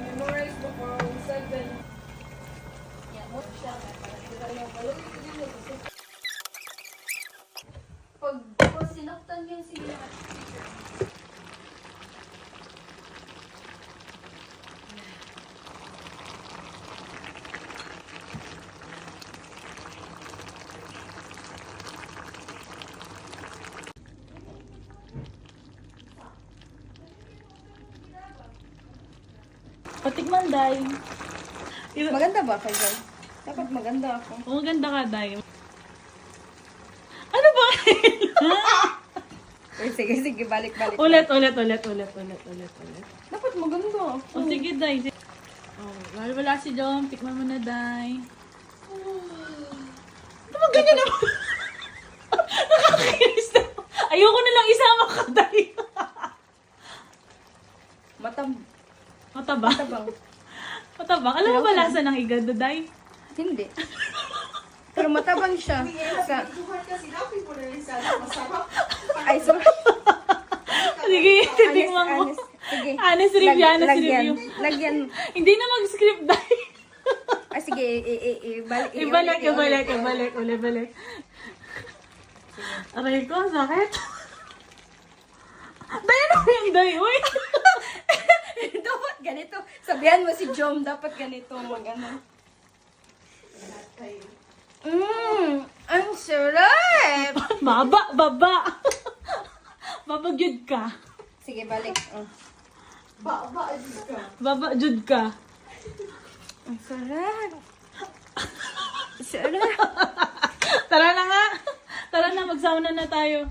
memorize mo for 7. Yeah, mo siya. Pag sinaktan yung sila at teacher. Patikman, Day. Maganda ba kayo? Dapat maganda ako. Oo, maganda ka, Day. Ano ba? Uy, sige, balik. Ulit. Dapat maganda ako. O, sige, Day. Oh, wala si Dom. Tikman mo na, Day. Ano ba ganyan naman? Nakakainis na. Ayoko na lang isama ka, Day. Matabang. Matabang. Alam mo ba lasa ng igado, Day? Hindi. Pero matabang siya. Ay, sorry. Sige, titingnan mo. Sige. Honest review. Lagyan. Hindi na mag-script, Day. Ah, sige, Ibalik. Aray ko, sakit. Day, ano ba yun, Day? Uy! Dapat ganito. Sabihan mo si Jom, dapat ganito mag-ano. Ang sarap! Baba! Babagyod ka. Sige, balik. Babagyod ka. Ang sarap. Sarap. Tara na nga. Tara na, magsauna na tayo.